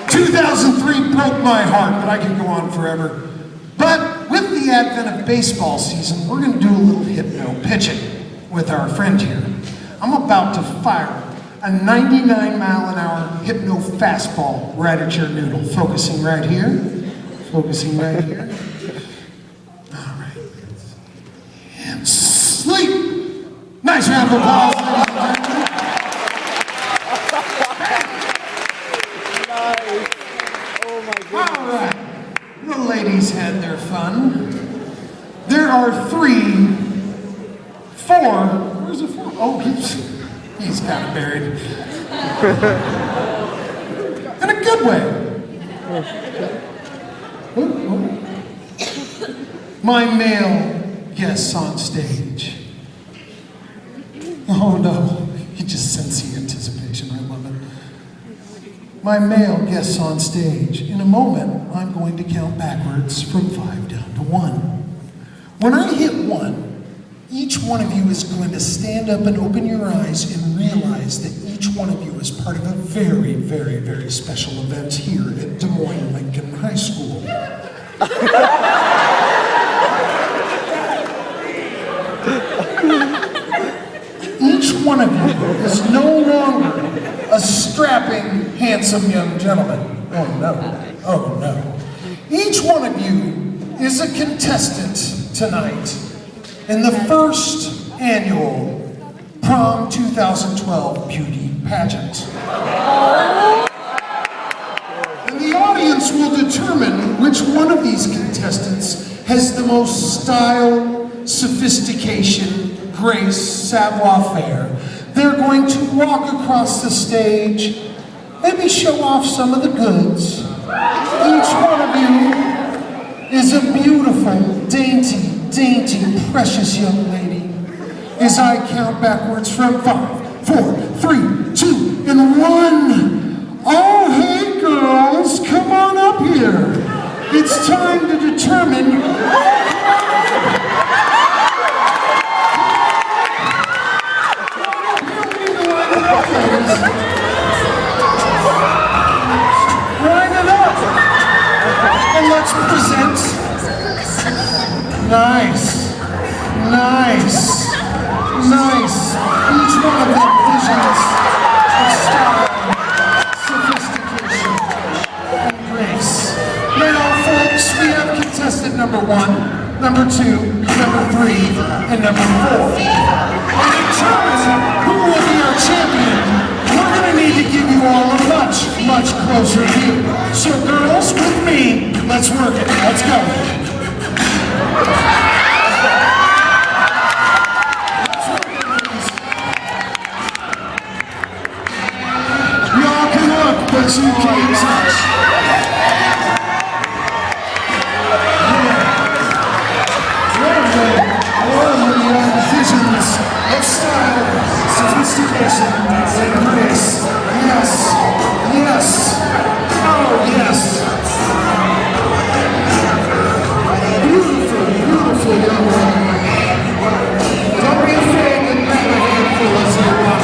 them. 2003 broke my heart, but I could go on forever. But with the advent of baseball season, we're going to do a little hypno pitching with our friend here. I'm about to fire a 99-mile-an-hour hypno fastball right at your noodle. Focusing right here. Focusing right here. All right. And sleep. Nice round of applause. Oh my goodness. All right. The ladies had their fun. There are 4. Where's the 4? Oh, he's kind of buried. In a good way. My male guests on stage. Oh no, you just sense the anticipation. I love it. My male guests on stage. In a moment, I'm going to count backwards from 5 down to 1. When I hit 1, each one of you is going to stand up and open your eyes and realize that each one of you is part of a very, very, very special event here at Des Moines Lincoln High School. Each one of you is no longer a strapping, handsome young gentleman. Oh no, oh no. Each one of you is a contestant tonight in the first annual Prom 2012 Beauty Pageant. And the audience will determine which one of these contestants has the most style, sophistication, grace, savoir-faire. They're going to walk across the stage, maybe show off some of the goods. Each one of you is a beautiful, dainty, precious young lady. As I count backwards from 5, 4, 3, 2, and 1. Oh, hey girls, come on up here. It's time to determine. Line it up. And let's present. Nice. Each one of them visions of style, sophistication, and grace. Now, folks, we have contestant number 1, number 2, number 3, and number 4. And in terms of who will be our champion, we're going to need to give you all a much closer view. So, girls, with me, let's work it. Let's go. But you can't touch. Warmly on visions of style, sophistication, and grace. Yes. Oh, yes. Beautiful young woman. Don't be afraid to grab a handful as you walk.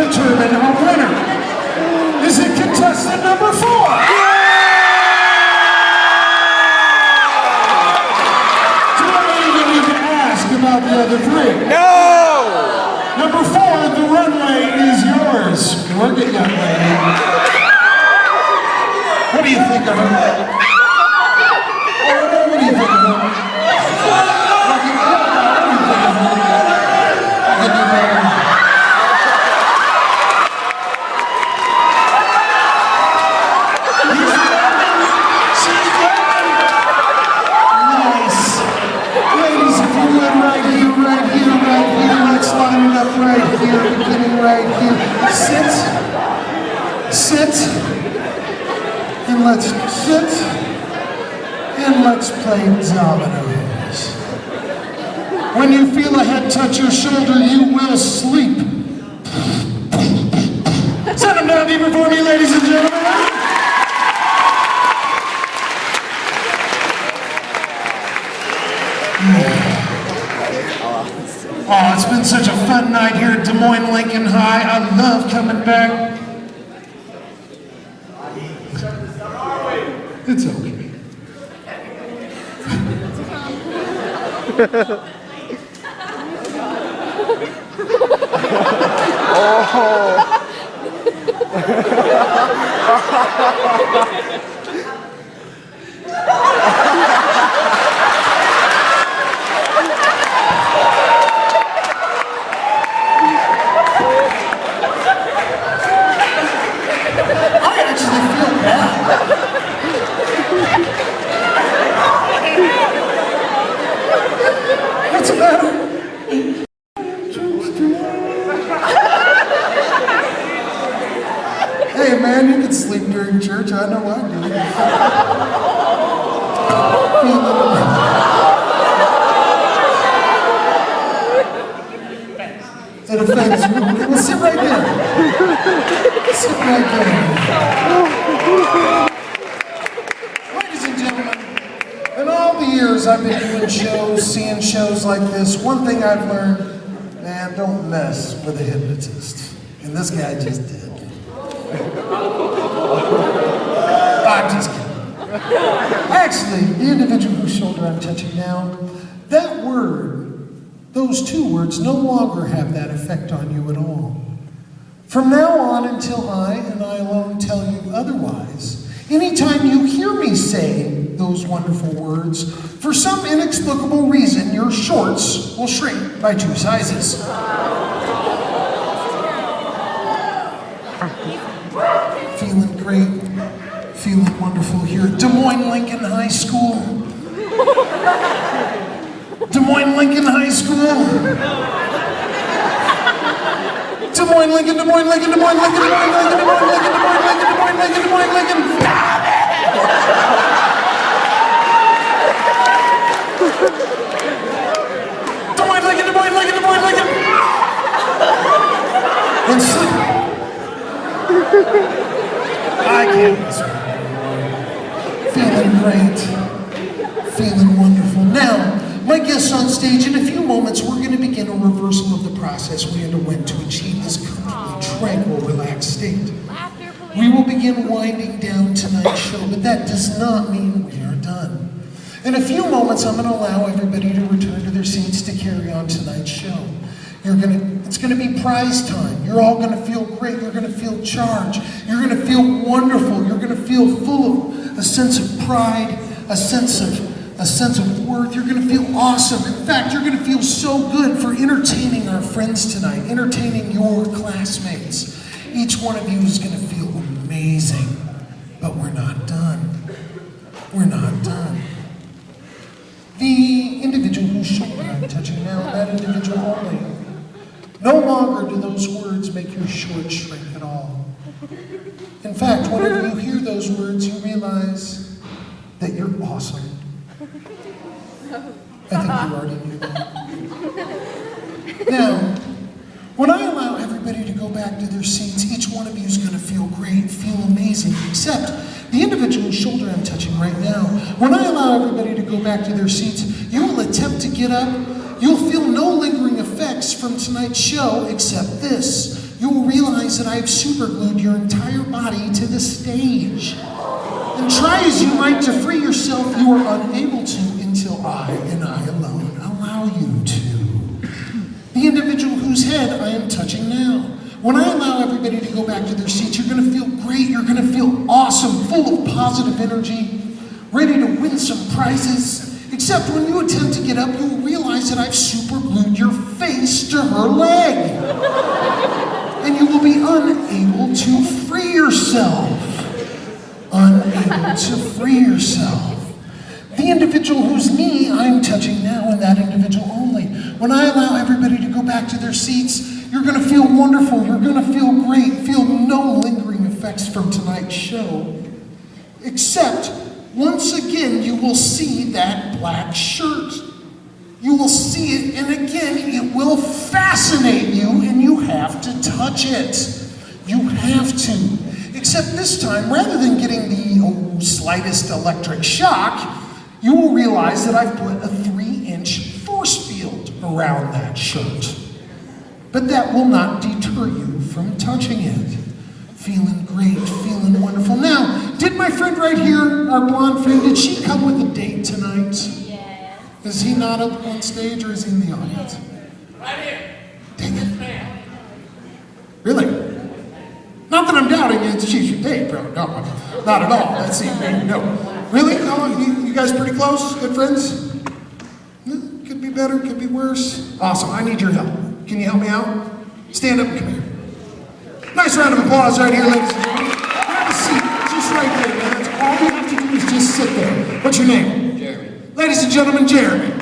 Determine our winner. Is it contestant number 4? Do I even need to ask about the other 3? No! Number 4, the runway is yours. Work it, young lady. What do you think of her? What do you think of her? here, beginning right here. Sit, and let's sit, and let's play dominoes. When you feel a head touch your shoulder, you will sleep. Set them down deeper for me, ladies and gentlemen. Oh, it's been such a fun night here at Des Moines Lincoln High. I love coming back. It's okay. What's the matter? Hey man, you can sleep during church. I know I do. It offends you. Well, sit right there. Sit right there. Ladies and gentlemen, in all the years I've been doing shows, seeing shows like this, one thing I've learned, man, don't mess with a hypnotist. And this guy just did. I'm just kidding. Actually, the individual whose shoulder I'm touching now, that word, those two words no longer have that effect on you at all. From now on until I and I alone tell you otherwise, anytime you hear me say those wonderful words, for some inexplicable reason, your shorts will shrink by 2 sizes. Feeling great, feeling wonderful here at Des Moines Lincoln High School. Des Moines Lincoln High School. Des Moines Lincoln, Des Moines Lincoln, Des Moines Lincoln, Des Moines Lincoln, Des Moines Lincoln, Des Moines Lincoln, Des Moines Lincoln, Des Moines Lincoln. Des Moines Lincoln, Des Moines Lincoln, Des Moines Lincoln. And sleep. I can't whisper. Feeling great. Feeling wonderful. Now, my guests on stage, in a few moments, we're going to begin a reversal of the process we underwent to achieve this completely tranquil, relaxed state. We will begin winding down tonight's show, but that does not mean we are done. In a few moments, I'm going to allow everybody to return to their seats to carry on tonight's show. It's going to be prize time. You're all going to feel great. You're going to feel charged. You're going to feel wonderful. You're going to feel full of a sense of pride, a sense of worth. You're going to feel awesome. In fact, you're going to feel so good for entertaining our friends tonight, entertaining your classmates. Each one of you is going to feel amazing. But we're not done. We're not done. The individual whose shoulder I'm touching now, that individual only. No longer do those words make your shorts shrink at all. In fact, whenever you hear those words, you realize that you're awesome. I think you already knew that. Now, when I allow everybody to go back to their seats, each one of you is going to feel great, feel amazing, except the individual whose shoulder I'm touching right now. When I allow everybody to go back to their seats, you will attempt to get up. You'll feel no lingering effects from tonight's show except this. You will realize that I have superglued your entire body to the stage. And try as you might to free yourself, you are unable to until I and I alone allow you to. The individual whose head I am touching now. When I allow everybody to go back to their seats, you're going to feel great, you're going to feel awesome, full of positive energy, ready to win some prizes. Except when you attempt to get up, you will realize that I've superglued your face to her leg. And you will be unable to free yourself. Unable to free yourself. The individual whose knee I'm touching now, and that individual only. When I allow everybody to go back to their seats, You're going to feel wonderful. You're going to feel great. Feel no lingering effects from tonight's show. Except, once again, you will see that black shirt. You will see it, and again, it will fascinate you, and you have to touch it. You have to. Except this time, rather than getting the slightest electric shock, you will realize that I've put a 3-inch force field around that shirt. But that will not deter you from touching it. Feeling great, feeling wonderful. Now, did my friend right here, our blonde friend, did she come with a date tonight? Yeah. Is he not up on stage or is he in the audience? Right here. Dang it. Really? Not that I'm doubting it, she's your date, bro. No, not at all. That's even, no. Really? No, you guys pretty close? Good friends? Could be better, could be worse. Awesome, I need your help. Can you help me out? Stand up and come here. Nice round of applause right here, ladies and gentlemen. Grab a seat, just right there, man. That's all you have to do is just sit there. What's your name? Jeremy. Ladies and gentlemen, Jeremy. All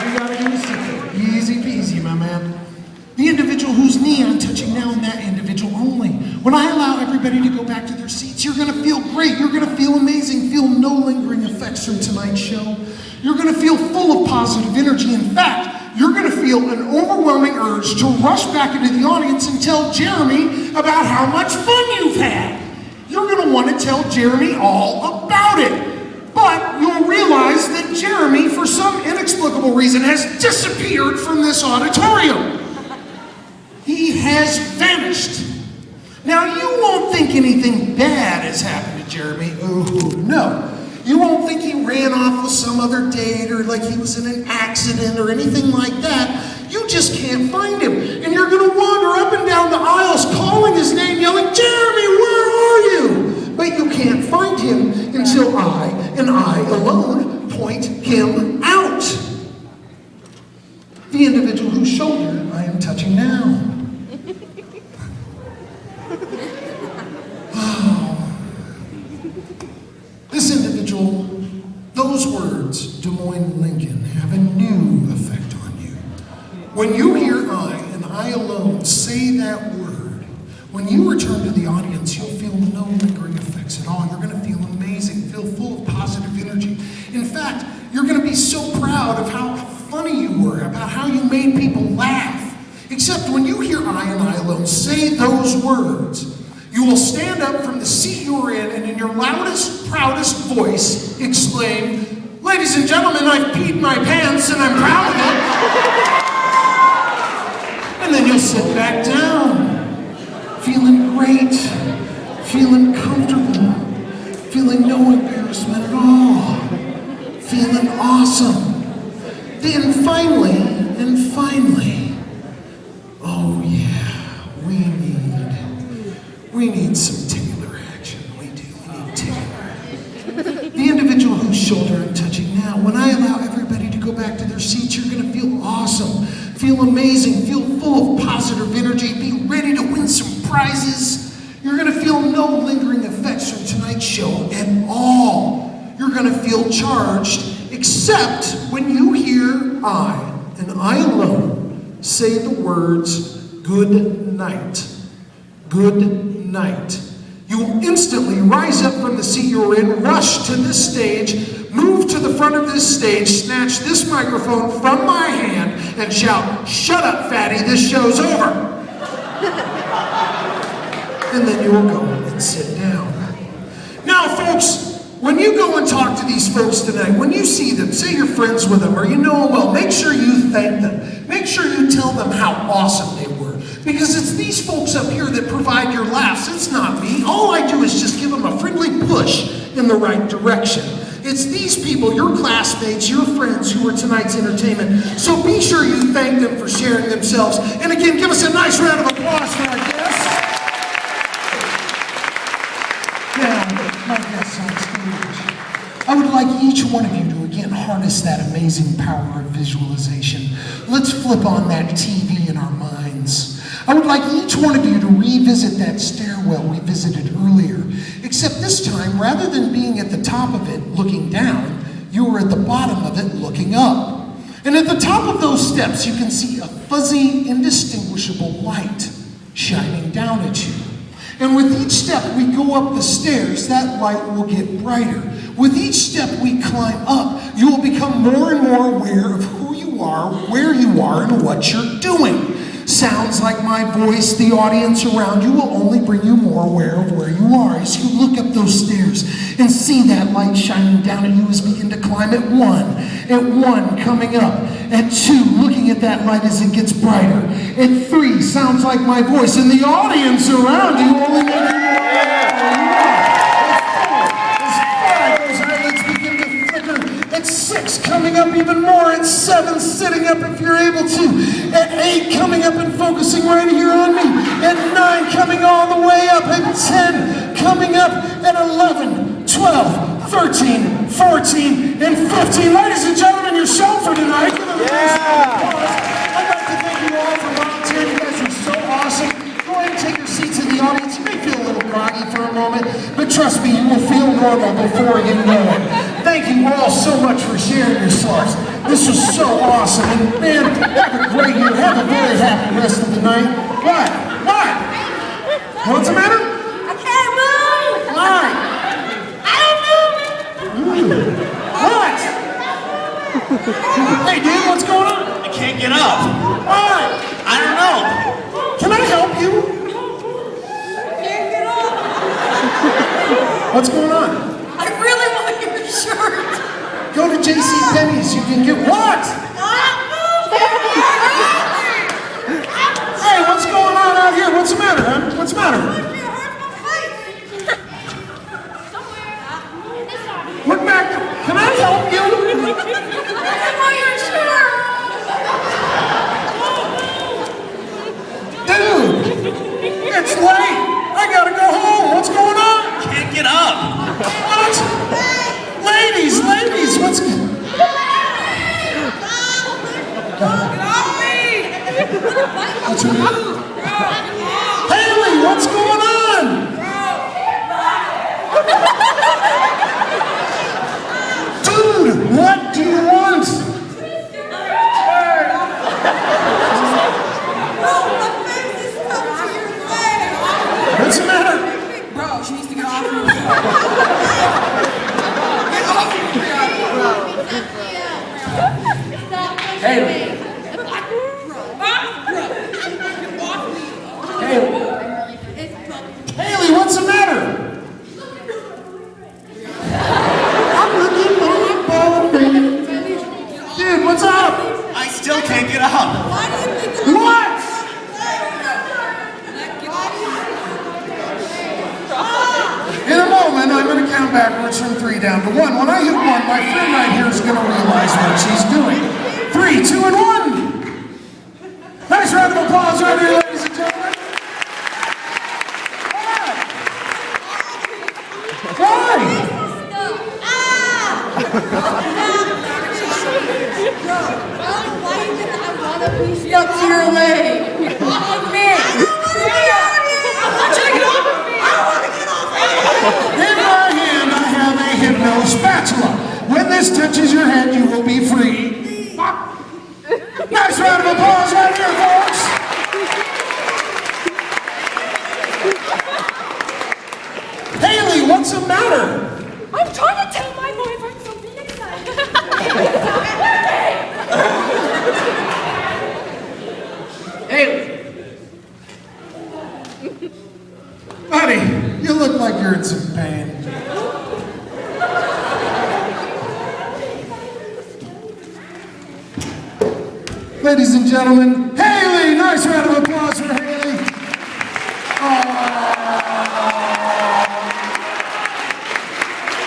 you gotta do is sit there. Easy peasy, my man. The individual whose knee I'm touching now, and that individual only. When I allow everybody to go back to their seats, you're gonna feel great, you're gonna feel amazing, feel no lingering effects from tonight's show. You're gonna feel full of positive energy. In fact, you're gonna feel an overwhelming urge to rush back into the audience and tell Jeremy about how much fun you've had. You're gonna wanna tell Jeremy all about it. But you'll realize that Jeremy, for some inexplicable reason, has disappeared from this auditorium. He has vanished. Now, you won't think anything bad has happened to Jeremy. Oh, no. You won't think he ran off with some other date or like he was in an accident or anything like that. You just can't find him. And you're going to wander up and down the aisles calling his name, yelling, Jeremy, where are you? But you can't find him until I, and I alone, point him out. The individual whose shoulder I am touching now. This individual, those words, Des Moines, Lincoln, have a new effect on you. When you hear I and I alone say that word, when you return to the audience, you'll feel no lingering effects at all. You're going to feel amazing, feel full of positive energy. In fact, you're going to be so proud of how funny you were, about how you made people laugh. Except when you hear I and I alone say those words, you will stand up from the seat you were in and in your loudest, proudest voice exclaim, ladies and gentlemen, I've peed my pants and I'm proud of it. And then you'll sit back down, feeling great, feeling comfortable, feeling no embarrassment at all, feeling awesome. Then finally, oh yeah, we need some Taylor action. We need Taylor. The individual whose shoulder I'm touching now, when I allow everybody to go back to their seats, you're going to feel awesome, feel amazing, feel full of positive energy, be ready to win some prizes. You're going to feel no lingering effects from tonight's show at all. You're going to feel charged, except when you hear I, and I alone, say the words, good night. Good night. You will instantly rise up from the seat you're in, rush to this stage, move to the front of this stage, snatch this microphone from my hand, and shout, shut up, fatty, this show's over. And then you will go and sit down. Now, folks, when you go and talk to these folks tonight, when you see them, say you're friends with them or you know them well, make sure you thank them. Make sure you tell them how awesome they were. Because it's these folks up here that provide your laughs. It's not me. All I do is just give them a friendly push in the right direction. It's these people, your classmates, your friends who are tonight's entertainment. So be sure you thank them for sharing themselves. And again, give us a nice round of applause for our guests. Now, my guests on stage, I would like each one of you to again harness that amazing power of visualization. Let's flip on that TV in our minds. I would like each one of you to revisit that stairwell we visited earlier, except this time, rather than being at the top of it looking down, you were at the bottom of it looking up. And at the top of those steps, you can see a fuzzy, indistinguishable light shining down at you. And with each step we go up the stairs, that light will get brighter. With each step we climb up, you will become more and more aware of who you are, where you are, and what you're doing. Sounds like my voice, the audience around you, will only bring you more aware of where you are. As you look up those stairs and see that light shining down at you as you begin to climb at one, coming up. At 2, looking at that light as it gets brighter. At 3, sounds like my voice, and the audience around you only make you more aware of where you are. At 5, those eyelids begin to flicker. At 6, coming up even more. At 7, sitting up if you're able to. At 8, coming up and focusing right here on me. At 9, coming all the way up. At 10, coming up. At 11, 12, 13, 14, and 15. Ladies and gentlemen, your show for tonight. I'd like to thank you all for volunteering. You guys are so awesome. Go ahead and take your seats in the audience. You may feel a little groggy for a moment, but trust me, you will feel normal before you know it. Thank you all so much for sharing yourselves. This was so awesome. And man, have a great year. Have a very happy rest of the night. What? What's the matter? I can't move! Why? I don't move! What? Hey, dude, what's going on? I can't get up. Why? I don't know. Can I help you? Can't get up! What's going on? I really want to get a shirt! Go to JCPenney's. You can get what? Hey, what's going on out here? What's the matter, huh? What's the matter? Look back. Can I help you? Dude, it's late. I gotta go home. What's going on? Can't get up. What? Ladies, what's going on? What's your name? Haley, what's going on? Dude, what do you want? What's the matter? Bro, she needs to get off me. Haley. Haley, what's the matter? I'm looking for my ball, baby. Dude, what's up? I still can't get up. What? In a moment, I'm going to count backwards from 3 down to 1. When I hit 1, my friend right here is going to realize what she's doing. 3, 2, and 1. Nice round of applause right here, ladies and gentlemen. Why? Stuck to your leg. Off of me. In my hand, I have a Hypno spatula. When this touches your head, you will be free. Nice round of applause right here, folks. Haley, what's the matter? I'm trying to tell my boyfriend something exciting. Haley. Buddy, you look like you're in some pain. Ladies and gentlemen, Haley! Nice round of applause for Haley.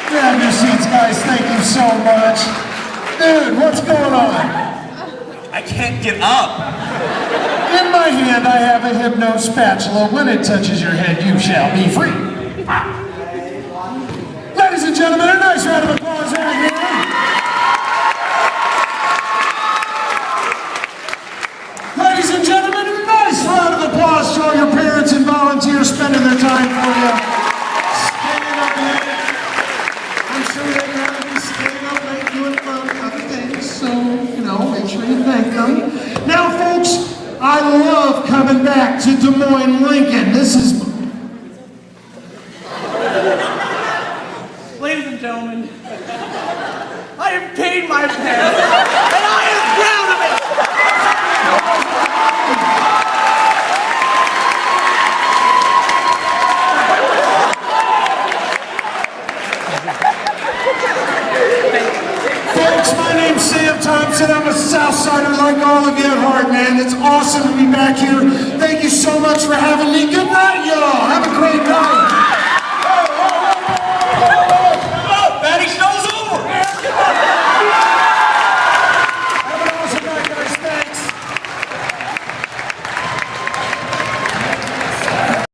Grab your seats, guys. Thank you so much. Dude, what's going on? I can't get up. In my hand, I have a Hypno spatula. When it touches your head, you shall be free. Ladies and gentlemen, a nice round of applause right here. Ladies and gentlemen, a nice round of applause to all your parents and volunteers spending their time for you. Staying up late. I'm sure they'd rather be staying up late doing fun other things, so, make sure coming back to Des Moines, Lincoln. This is... Ladies and gentlemen, I have paid my fare, and I am proud of it! Folks, my name's Sam Thompson. I'm a Southsider like all of you at heart, man. It's awesome to be back here. Thank you so much for having me. Good night, y'all. Have a great night.